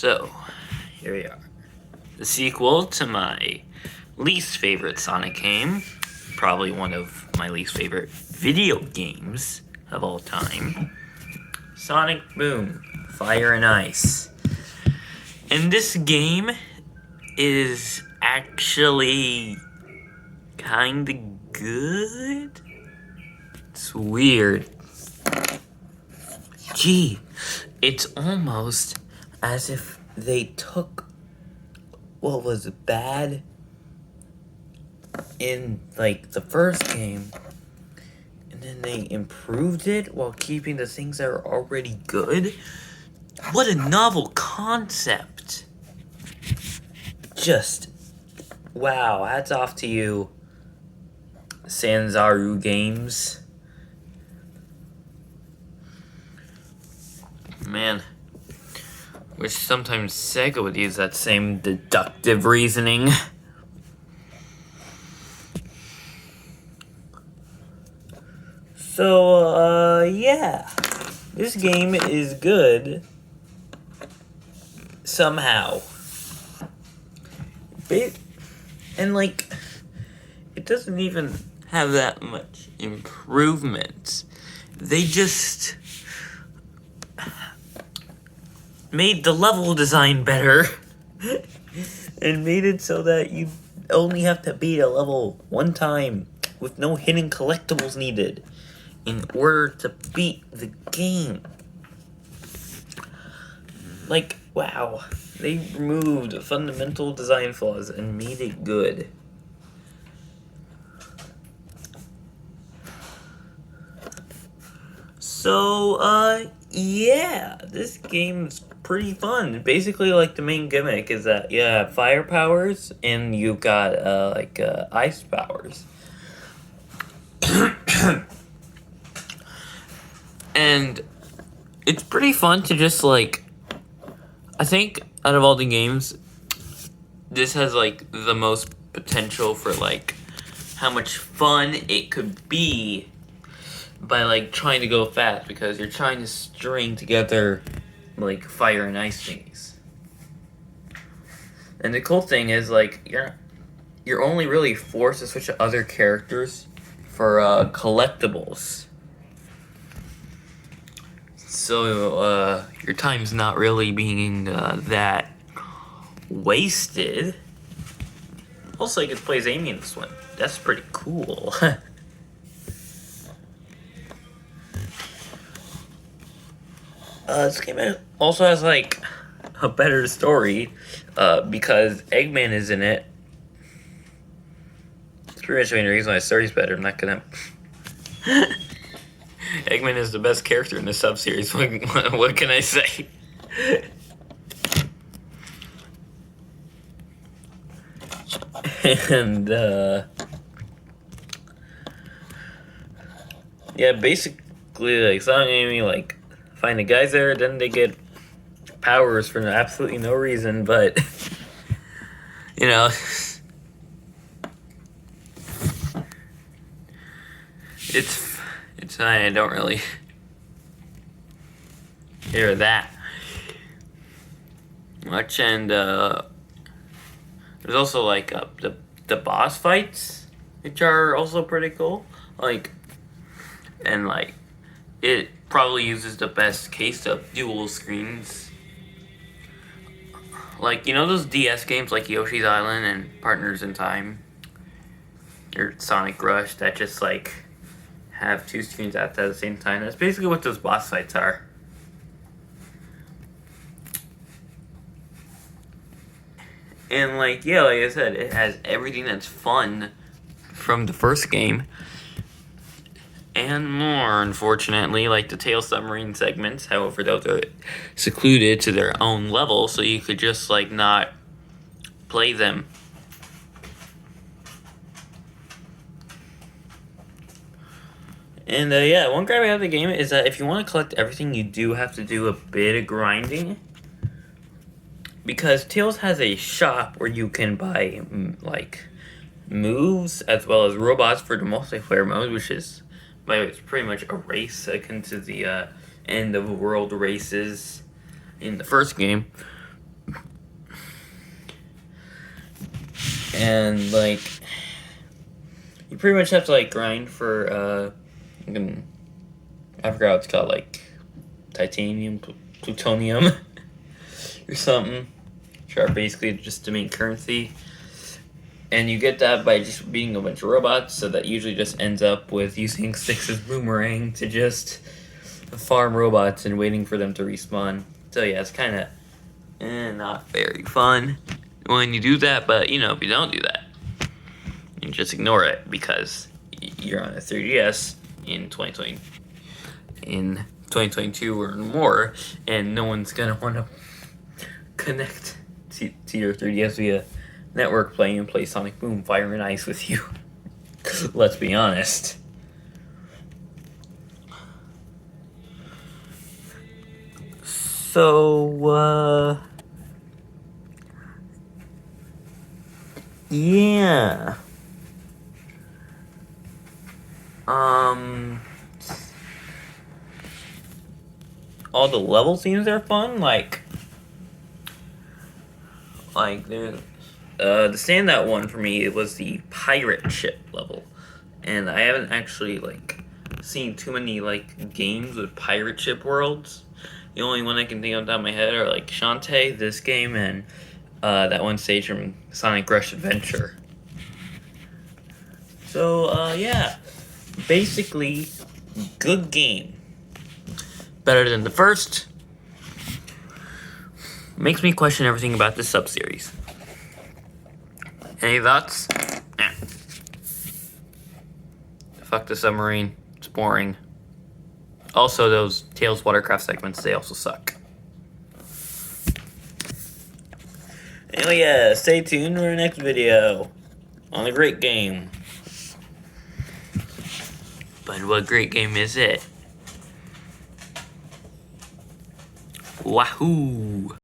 So, here we are. The sequel to my least favorite Sonic game. Probably one of my least favorite video games of all time. Sonic Boom, Fire and Ice. And this game is actually kinda good. It's weird. Gee, it's almost as if they took what was bad in like the first game and then they improved it while keeping the things that are already good. What a novel concept. Just wow, hats off to you, Sanzaru Games. Man, wish sometimes Sega would use that same deductive reasoning. So, yeah. This game is good. Somehow. And, like, it doesn't even have that much improvement. They just made the level design better and made it so that you only have to beat a level one time with no hidden collectibles needed in order to beat the game. Like, wow, they removed fundamental design flaws and made it good. So, yeah, this game's pretty fun. Basically, like, the main gimmick is that you have fire powers and you've got, ice powers. And it's pretty fun to just, like, I think out of all the games, this has, like, the most potential for, like, how much fun it could be by, like, trying to go fast, because you're trying to string together, like, fire and ice thingies. And the cool thing is, like, you're only really forced to switch to other characters for, collectibles. So, your time's not really being, that wasted. Also, you can play as Amy in this one. That's pretty cool. This game also has, like, a better story, because Eggman is in it. It's pretty much the main reason why the story's better. I'm not gonna... Eggman is the best character in the sub-series. What can I say? And, yeah, basically, like, Sonic and Amy, like, find the guys there, then they get powers for absolutely no reason, but, you know, it's fine. I don't really hear that much. And there's also, like, the boss fights, which are also pretty cool. Like, and, like, it probably uses the best case of dual screens. Like, you know those DS games like Yoshi's Island and Partners in Time? Or Sonic Rush that just, like, have two screens at the same time? That's basically what those boss fights are. And, like, yeah, like I said, it has everything that's fun from the first game. And more, unfortunately, like the Tail Submarine segments. However, those are secluded to their own level, so you could just, like, not play them. And, yeah, one gripe about the game is that if you want to collect everything, you do have to do a bit of grinding. Because Tails has a shop where you can buy, like, moves as well as robots for the multiplayer mode, which is... By the way, it's pretty much a race akin to the end of world races in the first game. And like, you pretty much have to like grind for I forgot what it's called, like titanium, plutonium, or something, which are basically just the main currency. And you get that by just beating a bunch of robots, so that usually just ends up with using Six's boomerang to just farm robots and waiting for them to respawn. So yeah, it's kind of not very fun when you do that, but you know, if you don't do that, you just ignore it because you're on a 3DS in 2022 or more, and no one's gonna want to connect to your 3DS via network playing and play Sonic Boom, Fire and Ice with you. Let's be honest. So, yeah. All the level scenes are fun, like there's the standout one for me, it was the pirate ship level, and I haven't actually like seen too many like games with pirate ship worlds. The only one I can think of top of my head are like Shantae, this game, and that one stage from Sonic Rush Adventure. So yeah, basically good game. Better than the first. Makes me question everything about this sub-series. Any thoughts? Nah. Fuck the submarine. It's boring. Also, those Tails Watercraft segments, they also suck. Anyway, yeah, stay tuned for our next video on a great game. But what great game is it? Wahoo!